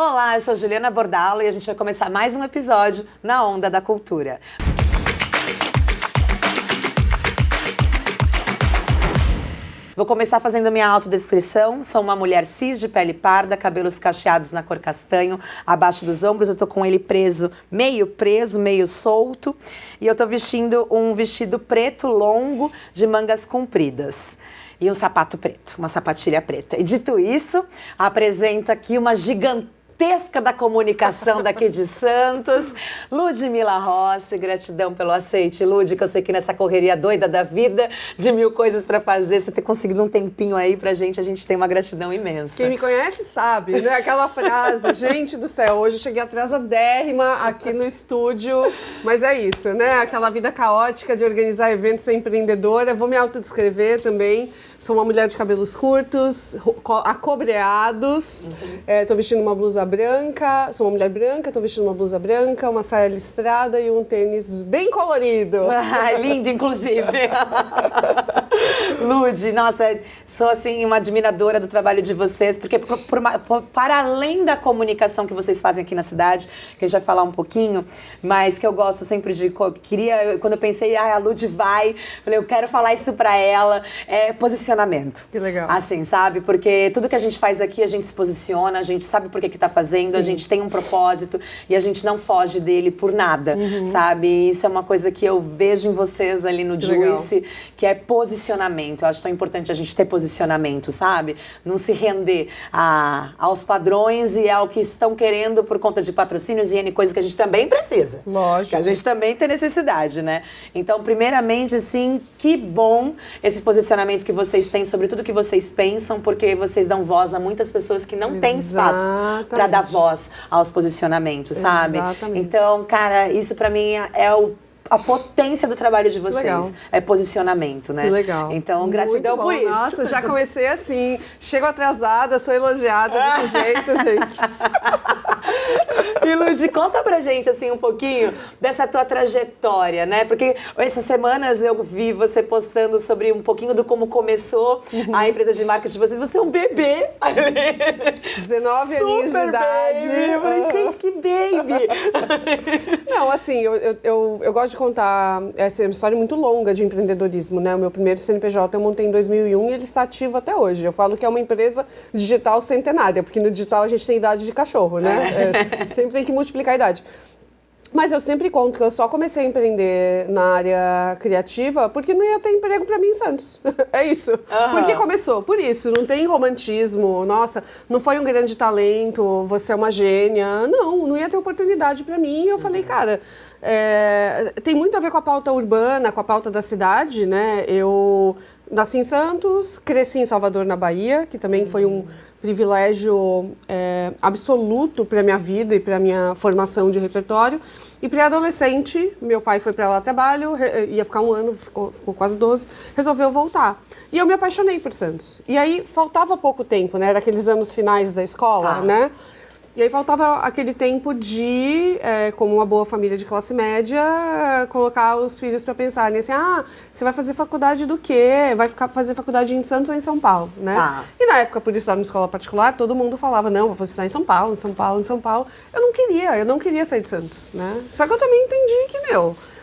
Olá, eu sou Juliana Bordalo e a gente vai começar mais um episódio na Onda da Cultura. Vou começar fazendo a minha autodescrição. Sou uma mulher cis de pele parda, cabelos cacheados na cor castanho, abaixo dos ombros. Eu tô com ele preso, meio solto. E eu tô vestindo um vestido preto longo de mangas compridas. E um sapato preto, uma sapatilha preta. E dito isso, apresento aqui uma gigantesca da comunicação daqui de Santos, Ludmila Rossi. Gratidão pelo aceite, Lud, que eu sei que nessa correria doida da vida, de mil coisas pra fazer, você ter conseguido um tempinho aí pra gente, a gente tem uma gratidão imensa. Quem me conhece sabe, né? Aquela frase, gente do céu, hoje eu cheguei atrasadérrima aqui no estúdio, mas é isso, né? Aquela vida caótica de organizar eventos, ser empreendedora. Vou me autodescrever também. Sou uma mulher de cabelos curtos, acobreados, tô vestindo uma blusa branca, sou uma mulher branca, tô vestindo uma blusa branca, uma saia listrada e um tênis bem colorido. Lindo, inclusive. Lud, nossa, sou assim uma admiradora do trabalho de vocês, porque para além da comunicação que vocês fazem aqui na cidade, que a gente vai falar um pouquinho, mas que eu gosto sempre de, quando eu pensei, a Lud vai, falei, eu quero falar isso pra ela, posicionamento. Que legal. Assim, sabe? Porque tudo que a gente faz aqui, a gente se posiciona, a gente sabe por que tá fazendo, a gente tem um propósito e a gente não foge dele por nada, sabe? E isso é uma coisa que eu vejo em vocês ali no Juice, que é posicionamento. Eu acho tão importante a gente ter posicionamento, sabe? Não se render aos padrões e ao que estão querendo por conta de patrocínios e N coisas que a gente também precisa. Lógico. Que a gente também tem necessidade, né? Então, primeiramente, assim, que bom esse posicionamento que vocês têm sobre tudo que vocês pensam, porque vocês dão voz a muitas pessoas que não têm espaço para dar voz aos posicionamentos, sabe? Exatamente. Então, cara, isso pra mim é a potência do trabalho de vocês. Legal. É posicionamento, né? Que legal. Então, gratidão por isso. Nossa, já comecei assim, chego atrasada, sou elogiada desse jeito, gente. E Lud, conta pra gente assim um pouquinho dessa tua trajetória, né? Porque essas semanas eu vi você postando sobre um pouquinho do como começou a empresa de marketing de vocês. Você é um bebê. 19 aninhos de idade. Baby. Eu falei, gente, que baby. Não, assim, eu gosto de contar essa história muito longa de empreendedorismo, né? O meu primeiro CNPJ eu montei em 2001 e ele está ativo até hoje. Eu falo que é uma empresa digital centenária, porque no digital a gente tem idade de cachorro, né? Sempre tem que multiplicar a idade. Mas eu sempre conto que eu só comecei a empreender na área criativa porque não ia ter emprego pra mim em Santos. É isso. Por que começou? Por isso. Não tem romantismo. Nossa, não foi um grande talento, você é uma gênia. Não ia ter oportunidade pra mim. E eu falei, cara, tem muito a ver com a pauta urbana, com a pauta da cidade, né? Eu nasci em Santos, cresci em Salvador, na Bahia, que também foi um privilégio absoluto para minha vida e para minha formação de repertório. E pré-adolescente, meu pai foi para lá a trabalho, ia ficar um ano, ficou quase 12, resolveu voltar. E eu me apaixonei por Santos. E aí faltava pouco tempo, né? Era aqueles anos finais da escola, né? E aí faltava aquele tempo de, como uma boa família de classe média, colocar os filhos para pensarem assim, você vai fazer faculdade do quê? Vai fazer faculdade em Santos ou em São Paulo, né? E na época, por estudar numa escola particular, todo mundo falava, não, vou estudar em São Paulo, em São Paulo, em São Paulo. Eu não queria sair de Santos, né? Só que eu também entendi que,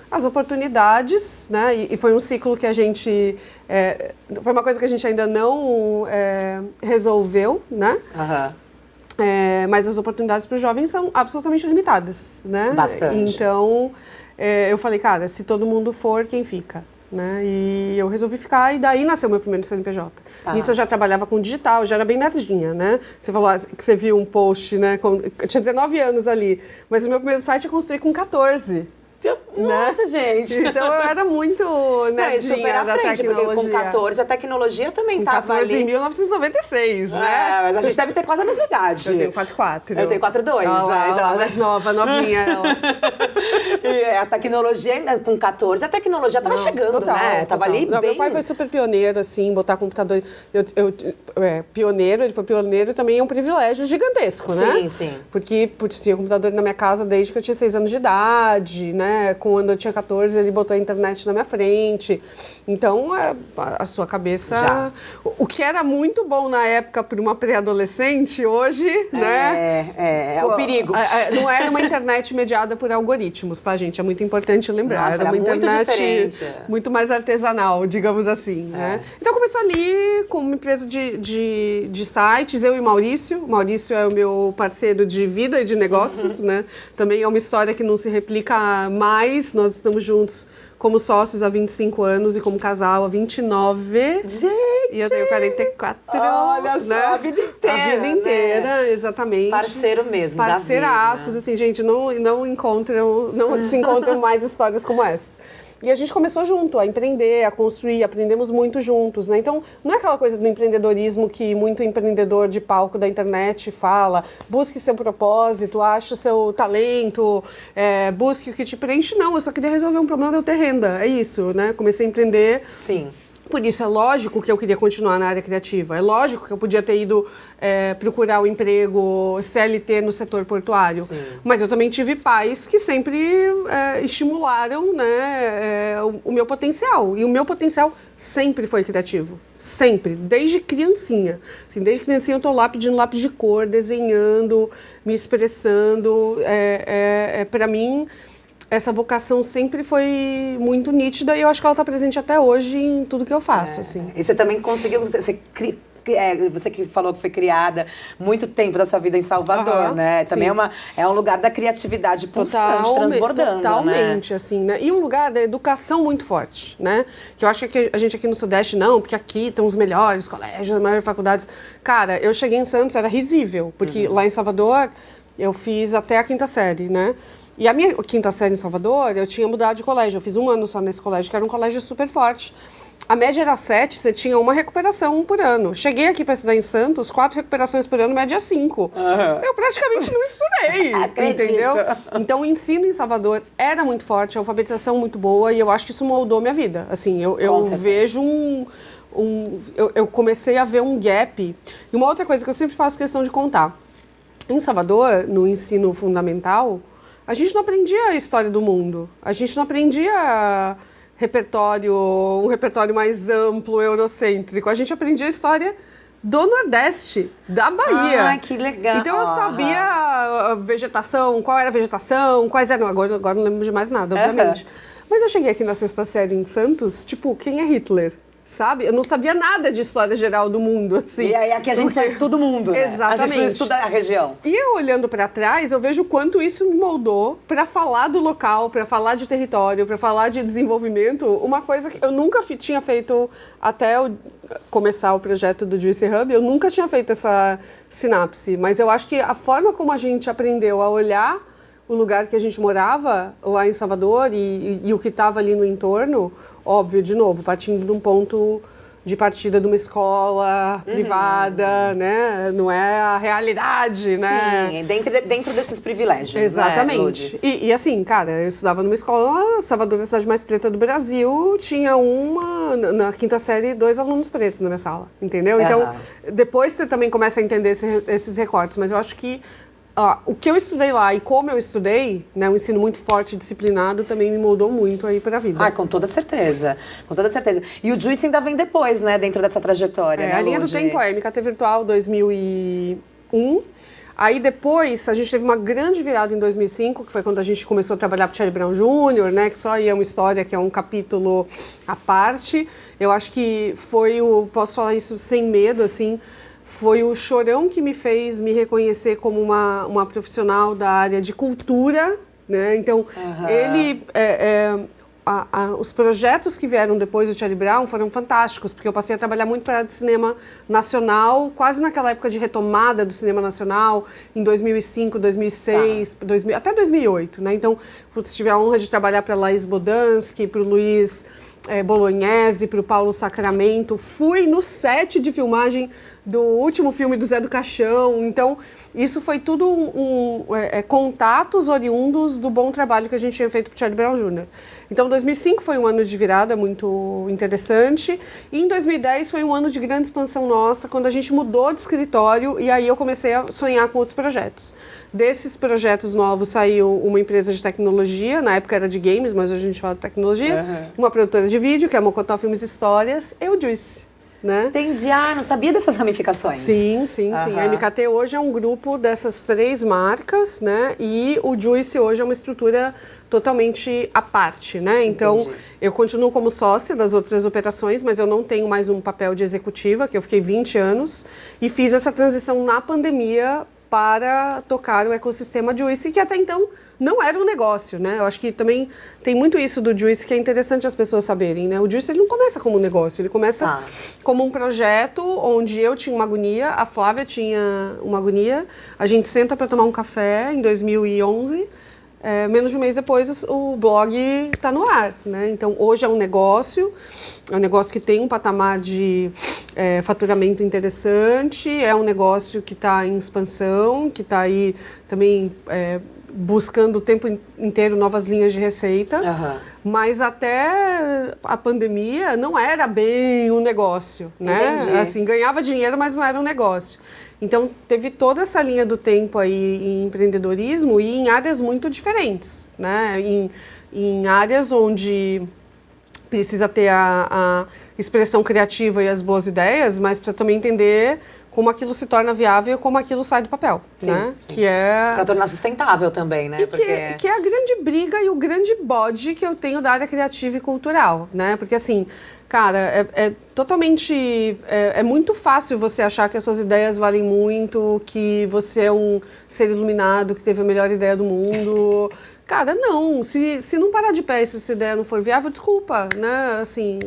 as oportunidades, né? E foi um ciclo que a gente... foi uma coisa que a gente ainda não resolveu, né? Mas as oportunidades para os jovens são absolutamente limitadas, né? Bastante. Então, eu falei, cara, se todo mundo for, quem fica? Né? E eu resolvi ficar, e daí nasceu meu primeiro CNPJ. Nisso eu já trabalhava com digital, já era bem nerdinha, né? Você falou que você viu um post, né? Eu tinha 19 anos ali, mas o meu primeiro site eu construí com 14. Nossa, né? gente. Então eu era muito nerdinha da tecnologia. Com 14 a tecnologia também estava ali. 14 em 1996, né? Mas a gente deve ter quase a mesma idade. Eu tenho 4,4. Eu tenho 4,2. Então, mais nova, novinha ela. E a tecnologia, com 14, a tecnologia estava chegando, total, né? Tava ali bem... Meu pai foi super pioneiro, assim, botar computador... Pioneiro, ele foi pioneiro, também é um privilégio gigantesco, né? Sim. Porque tinha computador na minha casa desde que eu tinha 6 anos de idade, né? Quando eu tinha 14, ele botou a internet na minha frente. Então, a sua cabeça... Já. O que era muito bom na época para uma pré-adolescente, hoje, né? É o perigo. Não era uma internet mediada por algoritmos, tá, gente? É muito importante lembrar. Nossa, era uma muito internet diferente. muito mais artesanal, digamos assim, né? Então, começou ali com uma empresa de sites, eu e o Maurício. O Maurício é o meu parceiro de vida e de negócios, né? Também é uma história que não se replica mais. Nós estamos juntos como sócios há 25 anos e como casal há 29. Gente! E eu tenho 44. Olha só, né? a vida inteira. A vida inteira, né? exatamente. Parceiro mesmo. Parceiraços, da vida. assim, gente, não se encontram mais histórias como essa. E a gente começou junto a empreender, a construir, aprendemos muito juntos, né? Então, não é aquela coisa do empreendedorismo que muito empreendedor de palco da internet fala, busque seu propósito, ache o seu talento, busque o que te preenche. Não, eu só queria resolver um problema de eu ter renda, é isso, né? Comecei a empreender. Sim. Por isso, é lógico que eu queria continuar na área criativa. É lógico que eu podia ter ido procurar um emprego CLT no setor portuário. Sim. Mas eu também tive pais que sempre estimularam, né, o meu potencial. E o meu potencial sempre foi criativo. Sempre. Desde criancinha. Assim, desde criancinha eu estou lá pedindo lápis de cor, desenhando, me expressando. Para mim... Essa vocação sempre foi muito nítida e eu acho que ela está presente até hoje em tudo que eu faço, assim. E você também conseguiu... Você que falou que foi criada muito tempo da sua vida em Salvador, né? Também é um lugar da criatividade pulsante, transbordando, totalmente, né? assim, né? E um lugar da educação muito forte, né? Que eu acho que a gente aqui no Sudeste não, porque aqui estão os melhores colégios, as maiores faculdades. Cara, eu cheguei em Santos, era risível, porque lá em Salvador eu fiz até a 5ª série, né? E a minha 5ª série em Salvador, eu tinha mudado de colégio. Eu fiz 1 ano só nesse colégio, que era um colégio super forte. A média era 7, você tinha uma recuperação por ano. Cheguei aqui para estudar em Santos, 4 recuperações por ano, média 5. Eu praticamente não estudei, entendeu? Então, o ensino em Salvador era muito forte, a alfabetização muito boa, e eu acho que isso moldou minha vida. Assim, eu vejo eu comecei a ver um gap. E uma outra coisa que eu sempre faço questão de contar. Em Salvador, no ensino fundamental... A gente não aprendia a história do mundo, a gente não aprendia um repertório mais amplo, eurocêntrico, a gente aprendia a história do Nordeste, da Bahia. Ah, que legal. Então eu sabia a vegetação, qual era a vegetação, quais eram... Agora não lembro de mais nada, obviamente. Mas eu cheguei aqui na 6ª série em Santos, tipo, quem é Hitler? Sabe? Eu não sabia nada de história geral do mundo, assim. E aí aqui a gente só estuda o mundo, né? Exatamente. A gente não estuda a região. E eu olhando para trás, eu vejo o quanto isso me moldou para falar do local, para falar de território, para falar de desenvolvimento, uma coisa que eu nunca tinha feito até começar o projeto do Juicy Hub, eu nunca tinha feito essa sinapse, mas eu acho que a forma como a gente aprendeu a olhar o lugar que a gente morava lá em Salvador e o que estava ali no entorno, óbvio, de novo, partindo de um ponto de partida de uma escola privada, né? Não é a realidade, né? Sim, dentro desses privilégios, exatamente. Né, e assim, cara, eu estudava numa escola, Salvador, a cidade mais preta do Brasil, tinha na 5ª série 2 alunos pretos na minha sala, entendeu? Então, depois você também começa a entender esses recortes, mas eu acho que o que eu estudei lá e como eu estudei, né, um ensino muito forte, disciplinado, também me moldou muito aí pra vida. Com toda certeza, com toda certeza. E o Juicy ainda vem depois, né, dentro dessa trajetória, né, a linha do tempo MKT Virtual 2001. Aí depois, a gente teve uma grande virada em 2005, que foi quando a gente começou a trabalhar com o Charlie Brown Jr., né, que só aí é uma história, que é um capítulo à parte. Eu acho que posso falar isso sem medo, assim, foi o Chorão que me fez me reconhecer como uma profissional da área de cultura, né? Então, ele... os projetos que vieram depois do Charlie Brown foram fantásticos, porque eu passei a trabalhar muito para a área de cinema nacional, quase naquela época de retomada do cinema nacional, em 2005, 2006, até 2008, né? Então, tive a honra de trabalhar para a Laís Bodansky, para o Luiz Bolognese, para o Paulo Sacramento. Fui no set de filmagem do último filme do Zé do Caixão. Então, isso foi tudo contatos oriundos do bom trabalho que a gente tinha feito para o Charlie Brown Jr. Então, 2005 foi um ano de virada muito interessante. E em 2010 foi um ano de grande expansão nossa, quando a gente mudou de escritório e aí eu comecei a sonhar com outros projetos. Desses projetos novos saiu uma empresa de tecnologia, na época era de games, mas hoje a gente fala de tecnologia. Uma produtora de vídeo, que é a Mocotó Filmes e Histórias, e o Juice. Né? Entendi. Não sabia dessas ramificações. Sim. A MKT hoje é um grupo dessas 3 marcas, né? E o Juice hoje é uma estrutura totalmente à parte, né? Então, entendi. Eu continuo como sócia das outras operações, mas eu não tenho mais um papel de executiva, que eu fiquei 20 anos, e fiz essa transição na pandemia para tocar o ecossistema Juice, que até então não era um negócio, né? Eu acho que também tem muito isso do Juice que é interessante as pessoas saberem, né? O Juice, ele não começa como um negócio, ele começa como um projeto onde eu tinha uma agonia, a Flávia tinha uma agonia, a gente senta para tomar um café em 2011, menos de um mês depois o blog está no ar, né? Então, hoje é um negócio que tem um patamar de faturamento interessante, é um negócio que está em expansão, que está aí também buscando o tempo inteiro novas linhas de receita, mas até a pandemia não era bem um negócio, né? Entendi. Assim, ganhava dinheiro, mas não era um negócio. Então, teve toda essa linha do tempo aí em empreendedorismo e em áreas muito diferentes, né? Em áreas onde precisa ter a expressão criativa e as boas ideias, mas precisa também entender como aquilo se torna viável e como aquilo sai do papel, né? Sim. Que é... Para tornar sustentável também, né? Que é a grande briga e o grande bode que eu tenho da área criativa e cultural, né? Porque assim, cara, totalmente... É muito fácil você achar que as suas ideias valem muito, que você é um ser iluminado, que teve a melhor ideia do mundo... Cara, não. Se não parar de pé e se essa ideia não for viável, desculpa, né? Assim,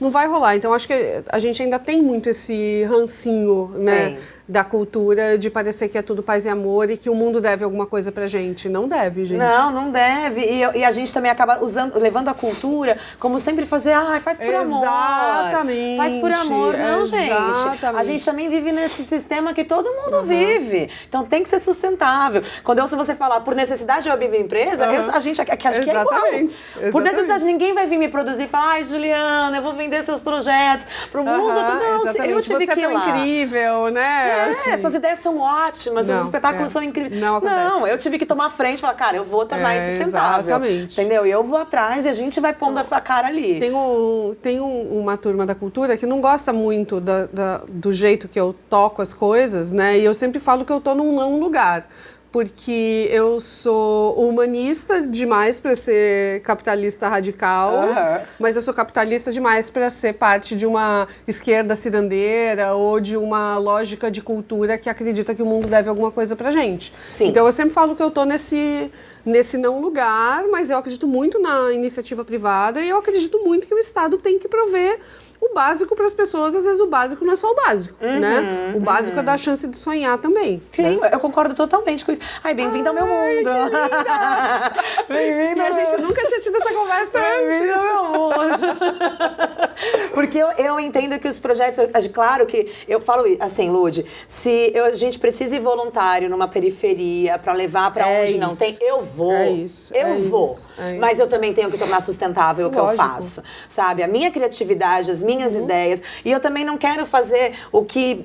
não vai rolar. Então, acho que a gente ainda tem muito esse rancinho, né? Da cultura de parecer que é tudo paz e amor e que o mundo deve alguma coisa pra gente. Não deve, gente. Não deve. E a gente também acaba levando a cultura como sempre fazer, faz por amor. Exatamente. Faz por amor. Não, gente. A gente também vive nesse sistema que todo mundo vive. Então tem que ser sustentável. Quando eu ouço você falar por necessidade eu abrir minha empresa, a gente acha que é igual. Por necessidade, ninguém vai vir me produzir e falar, Juliana, eu vou vender seus projetos pro mundo. Eu tive que ir lá. Você é tão incrível, né? Assim. Suas ideias são ótimas, seus espetáculos são incríveis. Não, eu tive que tomar frente e falar, cara, eu vou tornar isso sustentável. Exatamente. Entendeu? E eu vou atrás e a gente vai pondo a cara ali. Tem uma turma da cultura que não gosta muito do jeito que eu toco as coisas, né? E eu sempre falo que eu tô num lugar. Porque eu sou humanista demais para ser capitalista radical, mas eu sou capitalista demais para ser parte de uma esquerda cirandeira ou de uma lógica de cultura que acredita que o mundo deve alguma coisa pra gente. Sim. Então eu sempre falo que eu tô nesse não lugar, mas eu acredito muito na iniciativa privada e eu acredito muito que o Estado tem que prover o básico para as pessoas. Às vezes o básico não é só o básico, né? O básico é dar a chance de sonhar também. Sim, né? Eu concordo totalmente com isso. Bem-vindo ao meu mundo. Bem-vindo. E a gente nunca tinha tido essa conversa antes. Bem-vindo ao meu mundo. Porque eu entendo que os projetos... Claro que eu falo assim, Lud, se a gente precisa ir voluntário numa periferia para levar para onde não tem, eu vou. Eu vou. Mas eu também tenho que tornar sustentável o que eu faço. Sabe? A minha criatividade, as minhas ideias. E eu também não quero fazer o que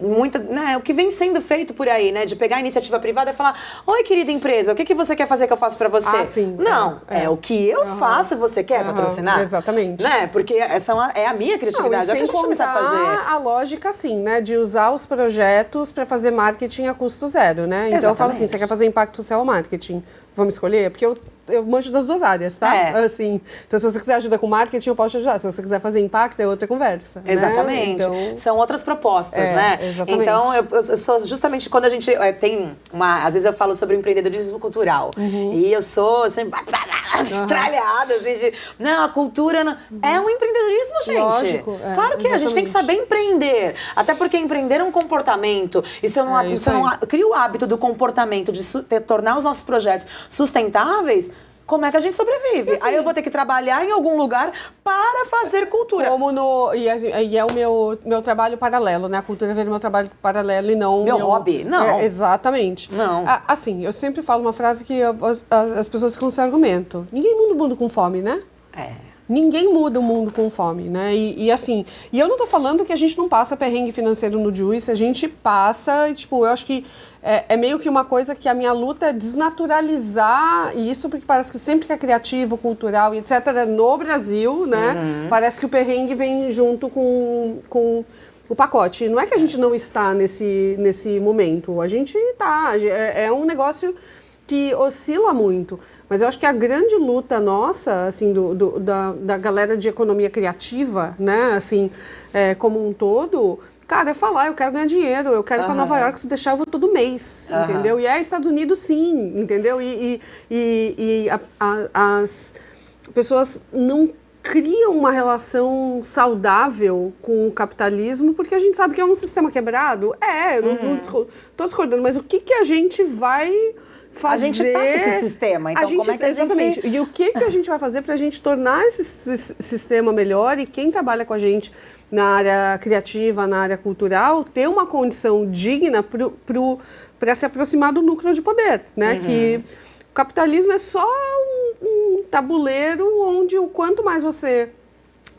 vem sendo feito por aí, né? De pegar a iniciativa privada e falar, oi, querida empresa, o que você quer fazer que eu faço pra você? Sim. Não, é o que eu faço, você quer patrocinar? Exatamente. Né? Porque essa é a minha criatividade, é o que a gente precisa fazer. A lógica, assim, né? De usar os projetos pra fazer marketing a custo zero, né? Então eu falo assim, você quer fazer impacto social ou marketing? Vamos escolher? Porque eu manjo das duas áreas, tá? Assim, então, se você quiser ajuda com marketing, eu posso te ajudar. Se você quiser fazer impacto, é outra conversa. Exatamente. Né? Então, são outras propostas, né? Exatamente. Então, eu sou justamente quando a gente tem às vezes eu falo sobre o empreendedorismo cultural. E eu sou sempre tralhada, assim, a cultura é um empreendedorismo, gente. Lógico. Claro que a gente tem que saber empreender. Até porque empreender é um comportamento. E se eu não crio o hábito do comportamento de tornar os nossos projetos sustentáveis, como é que a gente sobrevive? Assim, aí eu vou ter que trabalhar em algum lugar para fazer cultura. E é o meu trabalho paralelo, né? A cultura vira meu trabalho paralelo e não... Meu hobby? Não. Exatamente. Não. Assim, eu sempre falo uma frase que as pessoas ficam sem argumento. Ninguém muda o mundo com fome, né? Ninguém muda o mundo com fome, né? Assim, e eu não tô falando que a gente não passa perrengue financeiro no Juice, a gente passa, e, tipo, eu acho que é meio que uma coisa que a minha luta é desnaturalizar isso, porque parece que sempre que é criativo, cultural e etc., no Brasil, né? Parece que o perrengue vem junto com o pacote. Não é que a gente não está nesse momento, a gente tá, é um negócio que oscila muito. Mas eu acho que a grande luta nossa, assim, da galera de economia criativa, né, assim, como um todo, cara, é falar, eu quero ganhar dinheiro, eu quero ir para Nova York, se deixar eu vou todo mês, entendeu? E Estados Unidos sim, entendeu? As pessoas não criam uma relação saudável com o capitalismo, porque a gente sabe que é um sistema quebrado. Eu não estou discordando, mas o que a gente vai fazer... A gente tá nesse sistema, então como é que a gente... Exatamente. E o que a gente vai fazer para a gente tornar esse sistema melhor e quem trabalha com a gente na área criativa, na área cultural, ter uma condição digna para se aproximar do núcleo de poder, né? Que o capitalismo é só um tabuleiro onde o quanto mais você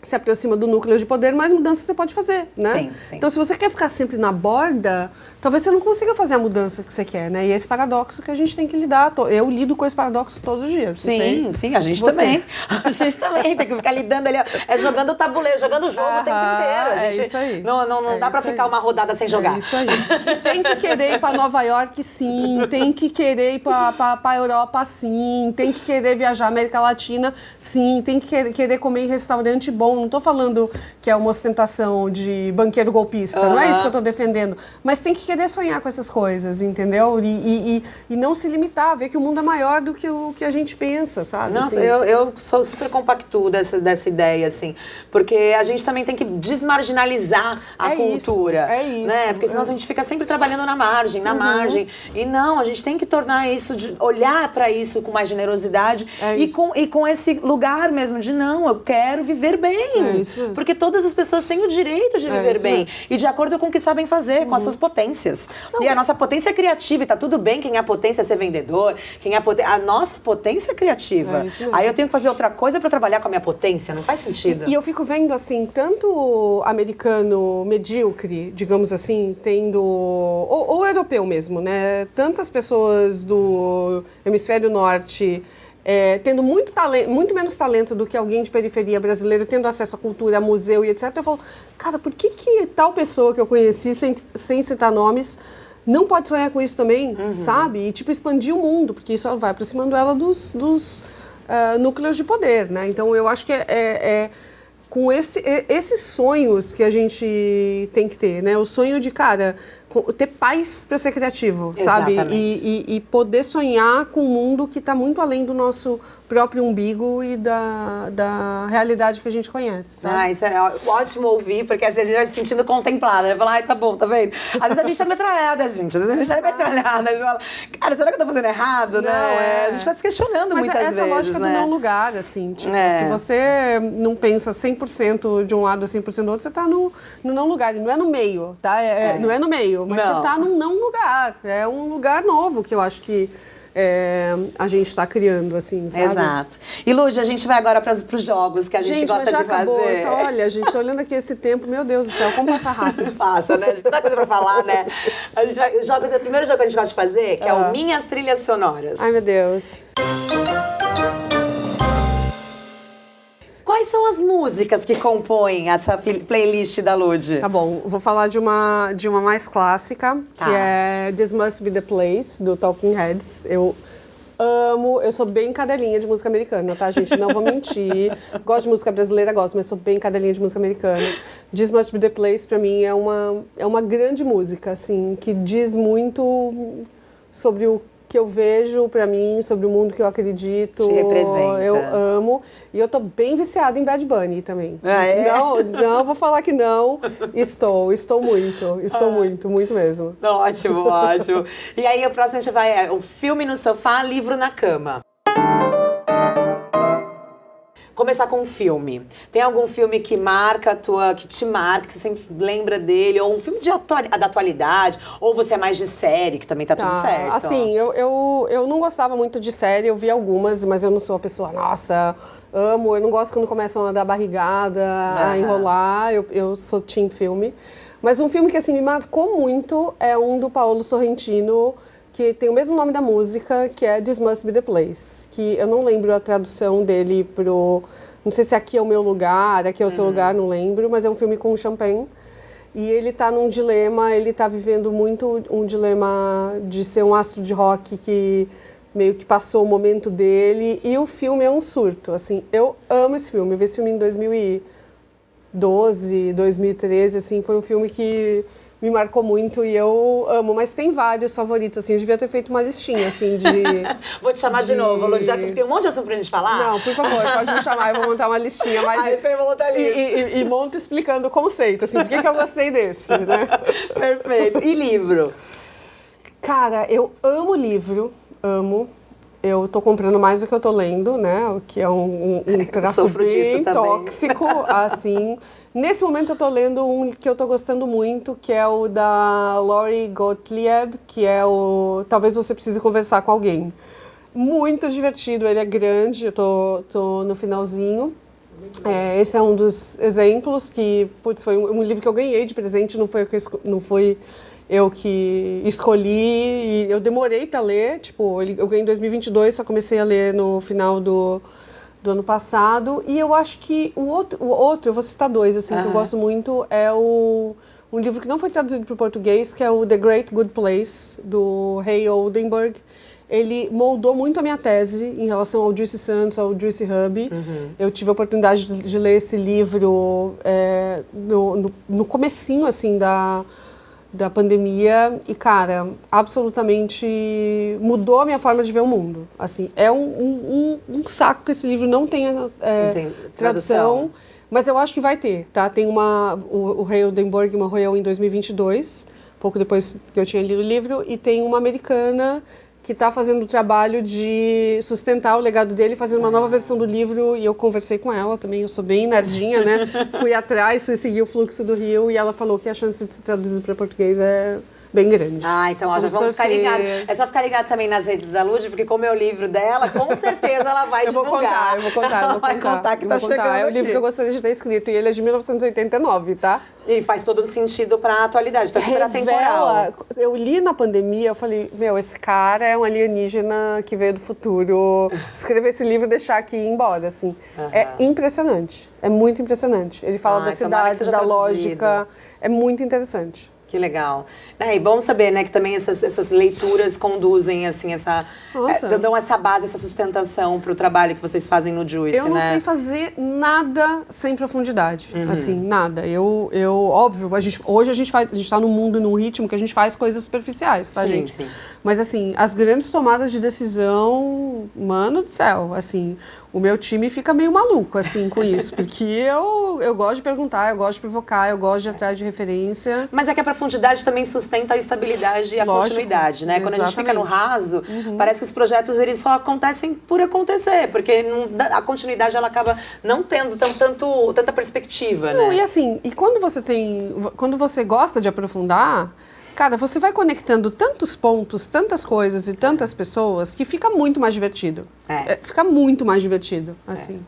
se aproxima do núcleo de poder, mais mudança você pode fazer, né? Sim. Então, se você quer ficar sempre na borda, talvez você não consiga fazer a mudança que você quer, né? E esse paradoxo que a gente tem que lidar. Eu lido com esse paradoxo todos os dias. Sim, a gente também. A gente também tem que ficar lidando ali, jogando o tabuleiro, jogando o jogo o tempo inteiro. A gente, isso aí. Não dá pra ficar uma rodada sem jogar. É isso aí. E tem que querer ir pra Nova York, sim. Tem que querer ir pra Europa, sim. Tem que querer viajar à América Latina, sim. Tem que querer comer em restaurante bom. Não estou falando que é uma ostentação de banqueiro golpista, não é isso que eu estou defendendo. Mas tem que querer sonhar com essas coisas, entendeu? E não se limitar, ver que o mundo é maior do que o que a gente pensa, sabe? Nossa, assim. eu sou super compactu dessa ideia, assim. Porque a gente também tem que desmarginalizar a cultura. É isso. Né? Porque senão a gente fica sempre trabalhando na margem. E não, a gente tem que tornar isso, olhar para isso com mais generosidade e com esse lugar mesmo de não, eu quero viver bem. É isso mesmo. Porque todas as pessoas têm o direito de viver bem. Mesmo. E de acordo com o que sabem fazer, com as suas potências. E a nossa potência é criativa, e tá tudo bem quem é a potência é ser vendedor, a nossa potência é criativa. É isso mesmo. Aí eu tenho que fazer outra coisa para trabalhar com a minha potência, não faz sentido. E eu fico vendo, assim, tanto americano medíocre, digamos assim, tendo... Ou europeu mesmo, né? Tantas pessoas do hemisfério norte... tendo muito menos talento do que alguém de periferia brasileira, tendo acesso à cultura, a museu e etc. Eu falo, cara, por que tal pessoa que eu conheci, sem citar nomes, não pode sonhar com isso também, sabe? E, tipo, expandir o mundo, porque isso vai aproximando ela dos núcleos de poder, né? Então, eu acho que com esses sonhos que a gente tem que ter, né? O sonho de, cara, ter paz para ser criativo, sabe? E poder sonhar com um mundo que está muito além do nosso próprio umbigo e da realidade que a gente conhece, sabe? Isso é ótimo ouvir, porque assim, a gente vai se sentindo contemplada, vai falar, tá bom, tá vendo? Às vezes a gente é metralhada, gente, às vezes a gente é metralhada, a gente fala, cara, será que eu tô fazendo errado, né? A gente vai se questionando muitas vezes, Mas essa lógica do não lugar, assim, tipo, se você não pensa 100% de um lado, 100% do outro, você tá no não lugar, e não é no meio, tá? Não é no meio, mas você tá num não lugar, é um lugar novo que eu acho que a gente está criando, assim, sabe? Exato. E, Lud, a gente vai agora para os jogos que a gente gosta mas já de fazer. Acabou. Olha, gente, olhando aqui esse tempo, meu Deus do céu, como passa rápido. Passa, né? A gente tem tanta coisa para falar, né? A gente vai, o primeiro jogo que a gente gosta de fazer, que é o Minhas Trilhas Sonoras. Ai, meu Deus. Quais são as músicas que compõem essa playlist da Lud? Tá bom, vou falar de uma mais clássica, que é This Must Be The Place, do Talking Heads. Eu sou bem cadelinha de música americana, tá, gente? Não vou mentir. Gosto de música brasileira, gosto, mas sou bem cadelinha de música americana. This Must Be The Place, pra mim, é uma grande música, assim, que diz muito sobre o que eu vejo pra mim, sobre o mundo que eu acredito. Te representa. Eu amo. E eu tô bem viciada em Bad Bunny também. Ah, é? Não, vou falar que não. Estou muito mesmo. Ótimo. E aí, o próximo a gente vai o filme no sofá, livro na cama. começar com um filme. Tem algum filme que marca que te marca, que você sempre lembra dele? Ou um filme da atualidade? Ou você é mais de série, que também tá tudo certo? Assim, eu não gostava muito de série, eu vi algumas, mas eu não sou a pessoa, nossa, amo, eu não gosto quando começam a dar barrigada, a enrolar, eu sou team filme. Mas um filme que assim, me marcou muito é um do Paolo Sorrentino, que tem o mesmo nome da música, que é This Must Be The Place, que eu não lembro a tradução dele pro... Não sei se aqui é o meu lugar, aqui é o seu lugar, não lembro, mas é um filme com champanhe. E ele tá num dilema, ele tá vivendo muito um dilema de ser um astro de rock que meio que passou o momento dele, e o filme é um surto, assim, eu amo esse filme, eu vi esse filme em 2012, 2013, assim, foi um filme que me marcou muito e eu amo, mas tem vários favoritos, assim, eu devia ter feito uma listinha, assim, de... Vou te chamar de novo, Lu, já que tem um monte de assunto pra gente falar. Não, por favor, pode me chamar, eu vou montar uma listinha, mas... Aí você monta ali. E monto explicando o conceito, assim, por que eu gostei desse, né? Perfeito. E livro? Cara, eu amo livro, amo. Eu tô comprando mais do que eu tô lendo, né? O que é um traço bem tóxico, assim... Nesse momento eu tô lendo um que eu tô gostando muito, que é o da Lori Gottlieb, que é o Talvez Você Precise Conversar com Alguém. Muito divertido, ele é grande, eu tô no finalzinho. Esse é um dos exemplos que, putz, foi um livro que eu ganhei de presente, não foi eu que escolhi, e eu demorei para ler, tipo, eu ganhei em 2022, só comecei a ler no final do ano passado, e eu acho que o outro, eu vou citar dois, assim, que eu gosto muito, é um livro que não foi traduzido para o português, que é o The Great Good Place, do Ray Oldenburg. Ele moldou muito a minha tese em relação ao Juicy Sands, ao Juicy Hub. Eu tive a oportunidade de ler esse livro no comecinho, assim, da pandemia e, cara, absolutamente mudou a minha forma de ver o mundo. Assim, é um saco que esse livro não tenha tradução, mas eu acho que vai ter, tá? Tem o Ray Oldenburg morreu em 2022, pouco depois que eu tinha lido o livro, e tem uma americana que está fazendo o trabalho de sustentar o legado dele, fazendo uma nova versão do livro, e eu conversei com ela também, eu sou bem nerdinha, né? Fui atrás, segui o fluxo do rio, e ela falou que a chance de ser traduzido para português é bem grande. Então ó, já vamos ficar ligados. É só ficar ligado também nas redes da Lud, porque como é o livro dela, com certeza ela vai divulgar. Eu vou contar. Vai contar que tá chegando É o livro que eu gostaria de ter escrito, e ele é de 1989, tá? E faz todo sentido pra atualidade, tá super atemporal. Eu li na pandemia, eu falei, esse cara é um alienígena que veio do futuro, escrever esse livro e deixar aqui e ir embora, assim. É impressionante, é muito impressionante. Ele fala da cidade, da lógica, é muito interessante. Que legal. E bom saber, né, que também essas leituras conduzem, assim, dão essa base, essa sustentação para o trabalho que vocês fazem no Juicy, né? Eu não sei fazer nada sem profundidade, assim, nada. Óbvio, hoje a gente está num mundo, num ritmo que a gente faz coisas superficiais, tá, gente? Sim. Mas, assim, as grandes tomadas de decisão, mano do céu, assim, o meu time fica meio maluco, assim, com isso, porque eu gosto de perguntar, eu gosto de provocar, eu gosto de ir atrás de referência. Mas é que a profundidade também sustenta a estabilidade e a continuidade, né? Quando a gente fica no raso, parece que os projetos eles só acontecem por acontecer, porque a continuidade ela acaba não tendo tanta perspectiva, né? E assim, quando você gosta de aprofundar, cara, você vai conectando tantos pontos, tantas coisas e tantas pessoas que fica muito mais divertido. Fica muito mais divertido, assim.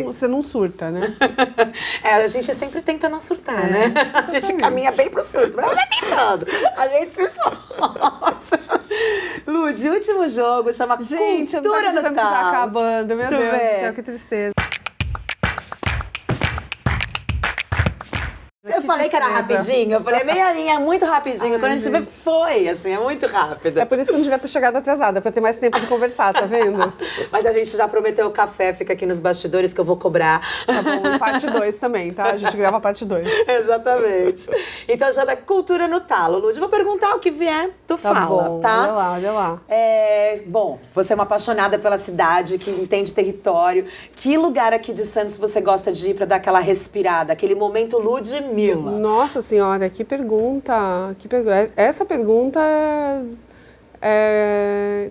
Você não surta, né? A gente sempre tenta não surtar, né? A gente caminha bem pro surto, mas não é tentando. A gente se esforça. Lud, último jogo, chama Gente, Cultura no Talo. Tá acabando, meu Deus do céu, que tristeza. Eu falei que era rapidinho, eu falei meia horinha, é muito rapidinho. Quando a gente vê, foi, assim, é muito rápido. É por isso que eu não devia ter chegado atrasada, pra ter mais tempo de conversar, tá vendo? Mas a gente já prometeu o café, fica aqui nos bastidores que eu vou cobrar. Tá bom, parte 2 também, tá? A gente grava a parte 2. Exatamente. Então já é Cultura no Talo. Lud, vou perguntar o que vier, tu fala, bom, tá? Olha lá. Bom, você é uma apaixonada pela cidade, que entende território. Que lugar aqui de Santos você gosta de ir pra dar aquela respirada, aquele momento Ludmilla? Nossa senhora, que pergunta. Essa pergunta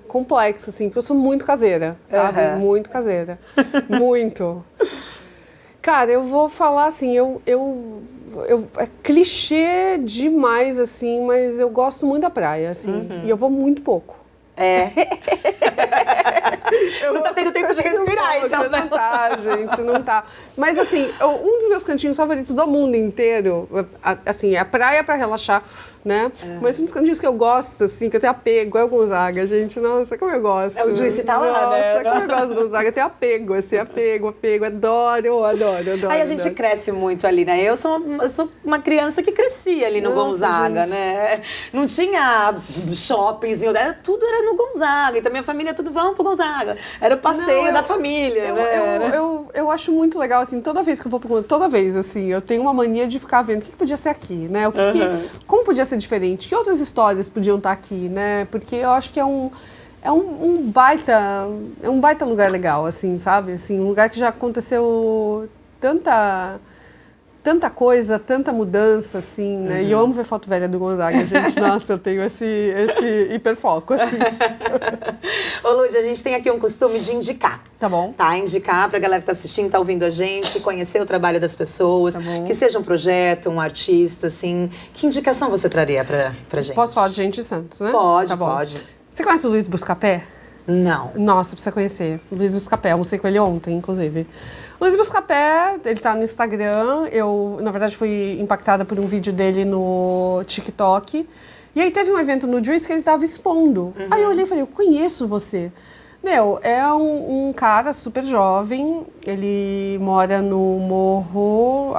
complexo, assim, porque eu sou muito caseira, sabe? Uhum. Muito caseira. Muito. Cara, eu vou falar assim, é clichê demais, assim, mas eu gosto muito da praia, assim, e eu vou muito pouco. Não tá tendo tempo de respirar, então, né? Não tá, gente, não tá. Mas, assim, um dos meus cantinhos favoritos do mundo inteiro, assim, é a praia pra relaxar, né? Mas um dos cantinhos que eu gosto, assim, que eu tenho apego, é o Gonzaga, gente. Nossa, como eu gosto. É o Juicy tá lá, né? Nossa, como eu gosto do Gonzaga. Eu tenho apego, assim, apego. Adoro. Aí a gente cresce muito ali, né? Eu sou uma criança que crescia ali no Gonzaga, gente, né? Não tinha shoppingzinho, tudo era no Gonzaga. E também a família, tudo, vamos pro Gonzaga. Era o passeio da família, né? Eu acho muito legal, assim, toda vez que eu vou pro Gonzaga, toda vez, assim, eu tenho uma mania de ficar vendo o que podia ser aqui, né? Como podia ser diferente? Que outras histórias podiam estar aqui, né? Porque eu acho que é um baita lugar legal, assim, sabe? Assim, um lugar que já aconteceu tanta coisa, tanta mudança, assim, né? E eu amo ver foto velha do Gonzaga, gente. Nossa, eu tenho esse hiperfoco, assim. Ô, Lúdia, a gente tem aqui um costume de indicar. Tá bom. Tá, indicar pra galera que tá assistindo, tá ouvindo a gente, conhecer o trabalho das pessoas, tá bom, que seja um projeto, um artista, assim. Que indicação você traria pra gente? Posso falar de gente de Santos, né? Pode, tá bom. pode. Você conhece o Luiz Buscapé? Não. Nossa, precisa conhecer. O Luiz Buscapé, eu almocei com ele ontem, inclusive. O Luiz Buscapé, ele tá no Instagram. Eu, na verdade, fui impactada por um vídeo dele no TikTok. E aí teve um evento no Juice que ele tava expondo. Aí eu olhei e falei, eu conheço você. Meu, é um cara super jovem. Ele mora no Morro...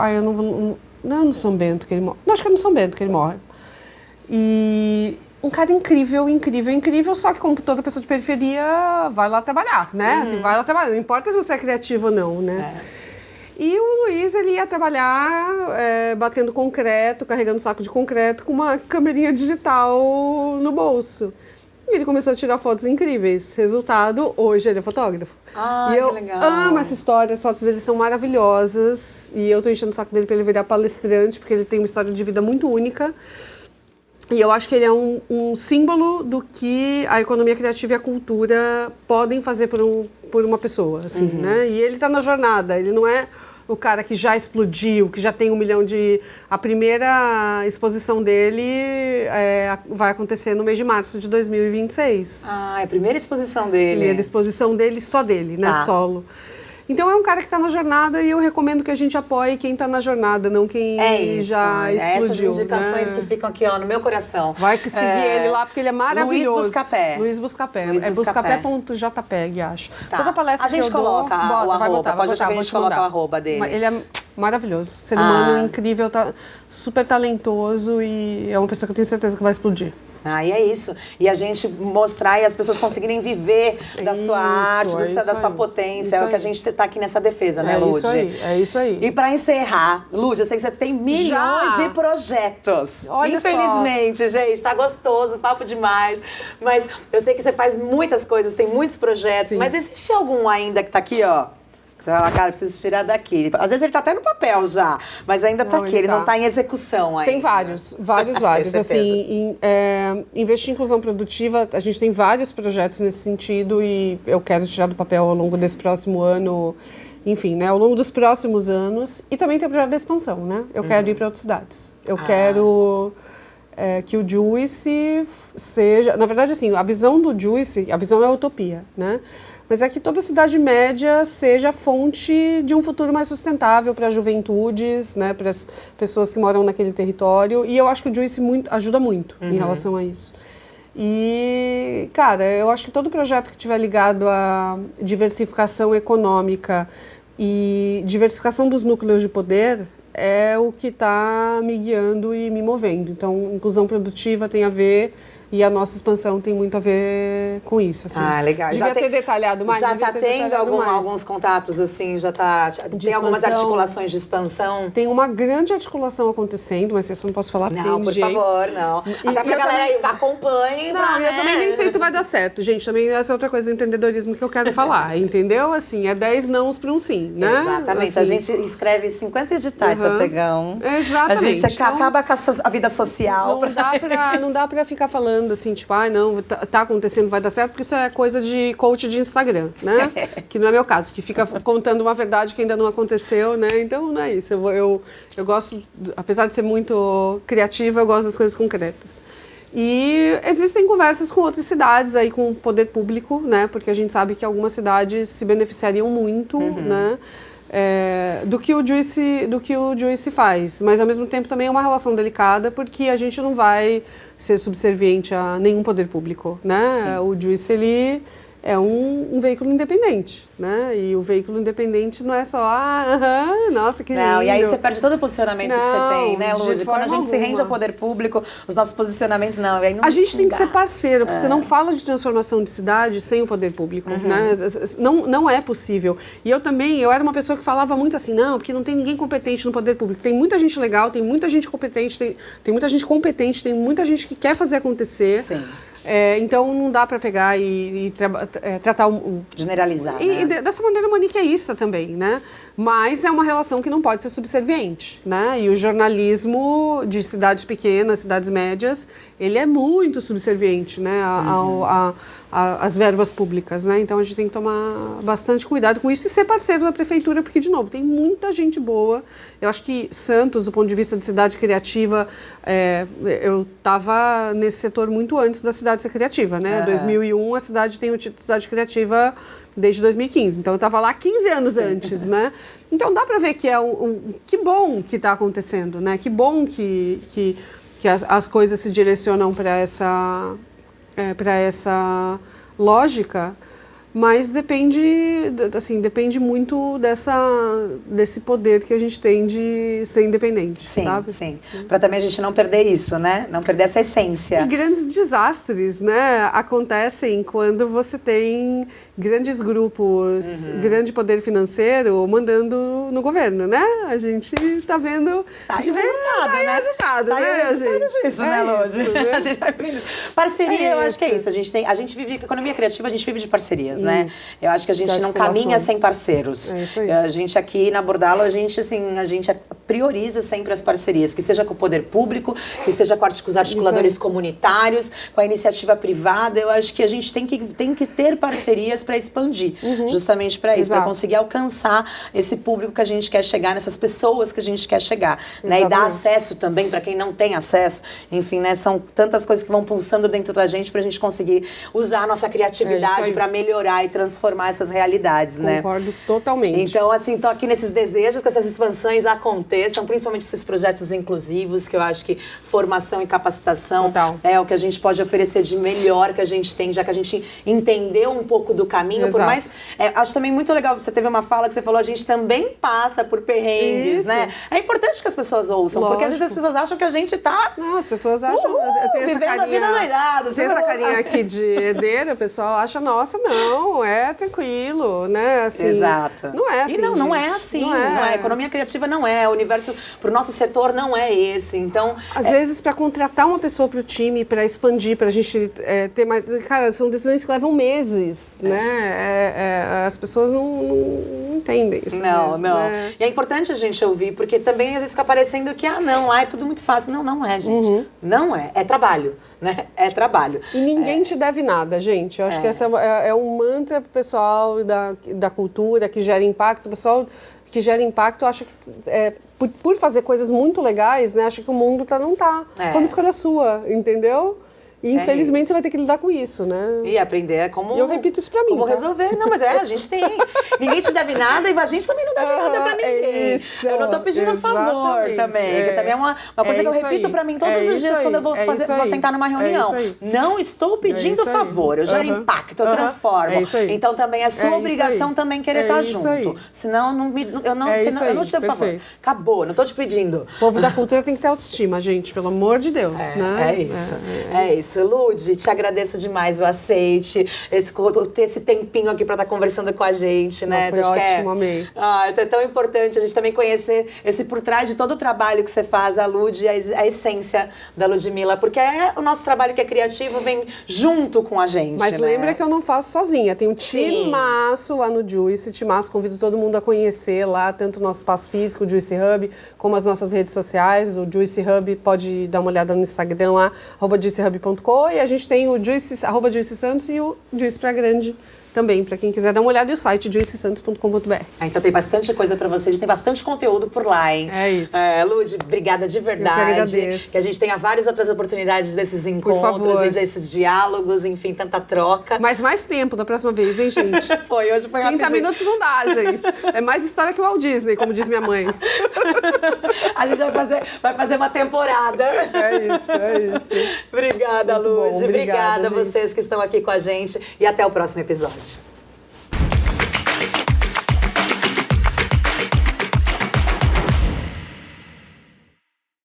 não é no São Bento que ele mora. Não, acho que é no São Bento que ele mora. E... um cara incrível, só que como toda pessoa de periferia, vai lá trabalhar, né? Assim, vai lá trabalhar, não importa se você é criativo ou não, né? E o Luiz, ele ia trabalhar batendo concreto, carregando saco de concreto com uma câmerinha digital no bolso. E ele começou a tirar fotos incríveis. Resultado, hoje ele é fotógrafo. Ah, e eu que legal. amo essa história, as fotos dele são maravilhosas. E eu tô enchendo o saco dele para ele virar palestrante, porque ele tem uma história de vida muito única. E eu acho que ele é um símbolo do que a economia criativa e a cultura podem fazer por uma pessoa, assim, né? E ele está na jornada, ele não é o cara que já explodiu, que já tem 1 milhão de... A primeira exposição dele vai acontecer no mês de março de 2026. Ah, é a primeira exposição dele. Primeira exposição dele, só dele, né? Solo. Então é um cara que está na jornada e eu recomendo que a gente apoie quem está na jornada, não quem já explodiu. Essas indicações que ficam aqui, ó, no meu coração. Vai seguir ele lá, porque ele é maravilhoso. Luiz Buscapé. Luiz Buscapé. É buscapé.jpg, acho. Tá. Toda palestra a gente que eu coloca dou, o arroba, botar, pode deixar que a gente coloca o arroba dele. Ele é maravilhoso. Ser humano incrível, super talentoso e é uma pessoa que eu tenho certeza que vai explodir. Ah, e é isso. E a gente mostrar e as pessoas conseguirem viver da sua arte, da sua potência. É o que a gente está aqui nessa defesa, né, Lud? É isso aí. E para encerrar, Lud, eu sei que você tem milhões de projetos. Olha infelizmente, gente, tá gostoso, papo demais. Mas eu sei que você faz muitas coisas, tem muitos projetos. Sim. Mas existe algum ainda que tá aqui, ó? Você fala, cara, preciso tirar daqui. Às vezes ele tá até no papel já, mas ainda tá aqui, ele não tá em execução ainda. Tem vários. Assim, investir em inclusão produtiva, a gente tem vários projetos nesse sentido e eu quero tirar do papel ao longo desse próximo ano, enfim, né, ao longo dos próximos anos. E também tem o projeto da expansão, né? Eu quero ir para outras cidades. Eu quero que o Juice seja... Na verdade, assim, a visão do Juice, a visão é a utopia, né? Mas é que toda cidade média seja fonte de um futuro mais sustentável para as juventudes, né, para as pessoas que moram naquele território. E eu acho que o Juice ajuda muito em relação a isso. E, cara, eu acho que todo projeto que estiver ligado à diversificação econômica e diversificação dos núcleos de poder é o que está me guiando e me movendo. Então, inclusão produtiva tem a ver... E a nossa expansão tem muito a ver com isso, assim. Ah, legal. Devia ter detalhado mais. Já está tendo alguns contatos, assim, tem algumas articulações de expansão? Tem uma grande articulação acontecendo, mas isso eu não posso falar porque não, por favor, não. Até pra galera aí, acompanhe. Não, eu também nem sei se vai dar certo, gente. Também essa é outra coisa do empreendedorismo que eu quero falar, entendeu? Assim, é 10 nãos para um sim, né? Exatamente. Assim, a gente escreve 50 editais para pegar um. Exatamente. A gente acaba com a vida social. Não dá para ficar falando falando assim, tipo, não, tá acontecendo, vai dar certo, porque isso é coisa de coach de Instagram, né? Que não é meu caso, que fica contando uma verdade que ainda não aconteceu, né? Então não é isso. Eu gosto, apesar de ser muito criativa, eu gosto das coisas concretas. E existem conversas com outras cidades aí, com o poder público, né? Porque a gente sabe que algumas cidades se beneficiariam muito, né? Do que o Juice faz. Mas, ao mesmo tempo, também é uma relação delicada, porque a gente não vai ser subserviente a nenhum poder público, né? Sim. O Juice, ele é um veículo independente, né? E o veículo independente não é só, nossa, que lindo. Não, e aí você perde todo o posicionamento que você tem, né, Lud? Quando a gente se rende ao poder público, os nossos posicionamentos, aí não. A gente tem que ser parceiro, porque você não fala de transformação de cidade sem o poder público, né? Não é possível. E eu era uma pessoa que falava muito assim, não, porque não tem ninguém competente no poder público. Tem muita gente legal, tem muita gente competente, tem muita gente competente, tem muita gente que quer fazer acontecer. Sim. Então não dá para pegar e tratar generalizar, e né? dessa maneira maniqueísta também, né? Mas é uma relação que não pode ser subserviente, né? E o jornalismo de cidades pequenas, cidades médias, ele é muito subserviente, né? Às verbas públicas, né? Então a gente tem que tomar bastante cuidado com isso e ser parceiro da prefeitura, porque, de novo, tem muita gente boa. Eu acho que Santos, do ponto de vista de cidade criativa, eu estava nesse setor muito antes da cidade ser criativa, né? 2001, a cidade tem o título de cidade criativa desde 2015. Então, eu estava lá 15 anos antes, né? Então, dá para ver que que bom que está acontecendo, né? Que bom que as coisas se direcionam para essa lógica, mas depende muito desse poder que a gente tem de ser independente, sabe? Sim, para também a gente não perder isso, né? Não perder essa essência. E grandes desastres, né, acontecem quando você tem grandes grupos, grande poder financeiro mandando no governo, né? A gente tá vendo... Tá aí o resultado, né? né, gente? Isso, né, Lud? Né? A gente vai vendo. Parceria, eu acho que é isso. A gente vive, economia criativa, a gente vive de parcerias, né? Eu acho que a gente não caminha sem parceiros. A gente aqui na Bordalo, a gente prioriza sempre as parcerias, que seja com o poder público, que seja com os articuladores comunitários, com a iniciativa privada. Eu acho que a gente tem que ter parcerias para expandir, justamente para isso, para conseguir alcançar esse público que a gente quer chegar, nessas pessoas que a gente quer chegar, né? E dar acesso também para quem não tem acesso. Enfim, né? São tantas coisas que vão pulsando dentro da gente para a gente conseguir usar a nossa criatividade para melhorar e transformar essas realidades, né? Concordo totalmente. Então, assim, tô aqui nesses desejos que essas expansões aconteçam, principalmente esses projetos inclusivos, que eu acho que formação e capacitação é o que a gente pode oferecer de melhor que a gente tem, já que a gente entendeu um pouco do caminho, por mais... acho também muito legal, você teve uma fala que você falou, a gente também passa por perrengues, né? É importante que as pessoas ouçam, porque às vezes as pessoas acham que a gente tá... Não, as pessoas acham... vivendo a vida doidada. Tem essa carinha aqui de herdeira, o pessoal acha, nossa, não, é tranquilo, né? Assim, exato. Não é assim, e não é assim, não é. A economia criativa não é, o universo pro nosso setor não é esse, então... Às vezes, para contratar uma pessoa pro time, para expandir, pra gente ter mais... Cara, são decisões que levam meses, né? As pessoas não entendem isso. Não. E é importante a gente ouvir, porque também às vezes fica parecendo que, lá é tudo muito fácil. Não é, gente. Não é. É trabalho, né? É trabalho. E ninguém te deve nada, gente. Eu acho que essa é um mantra pro pessoal da cultura, que gera impacto. O pessoal que gera impacto acha que... por fazer coisas muito legais, né? Acha que o mundo não tá. Foi uma escolha sua, entendeu? E infelizmente você vai ter que lidar com isso, né? E aprender como... E eu repito isso pra mim, como resolver. Não, mas a gente tem. Ninguém te deve nada e a gente também não deve nada pra ninguém. Eu não tô pedindo favor também. Que também é uma coisa que eu repito pra mim todos os dias quando eu vou sentar numa reunião. Não estou pedindo favor, eu gero impacto, eu transformo. Então também é sua obrigação também querer estar junto. Senão eu não te devo favor. Acabou, não tô te pedindo. O povo da cultura tem que ter autoestima, gente, pelo amor de Deus, né? É isso. Lud, te agradeço demais o aceite, ter esse tempinho aqui para estar conversando com a gente, né? Foi ótimo, amei. É tão importante a gente também conhecer esse por trás de todo o trabalho que você faz, a Lud, a essência da Ludmilla, porque o nosso trabalho que é criativo vem junto com a gente. Mas lembra que eu não faço sozinha, tem um timaço lá no Juice, timaço, convido todo mundo a conhecer lá, tanto o nosso espaço físico, o Juice Hub, como as nossas redes sociais, o Juice Hub, pode dar uma olhada no Instagram lá, @juicehub.com. juice.co e a gente tem o Juice, @JuiceSantos e o Juice pra Grande também, para quem quiser dar uma olhada, e o site juicesantos.com.br. Então tem bastante coisa para vocês e tem bastante conteúdo por lá, hein? É isso. Lud, obrigada de verdade. Eu que agradeço. Que a gente tenha várias outras oportunidades desses encontros e desses diálogos, enfim, tanta troca. Mas mais tempo da próxima vez, hein, gente? Hoje foi rapidinho. 30 minutos não dá, gente. É mais história que o Walt Disney, como diz minha mãe. A gente vai fazer uma temporada. É isso. Obrigada, Lud. Obrigada a gente. vocês que estão aqui com a gente e até o próximo episódio.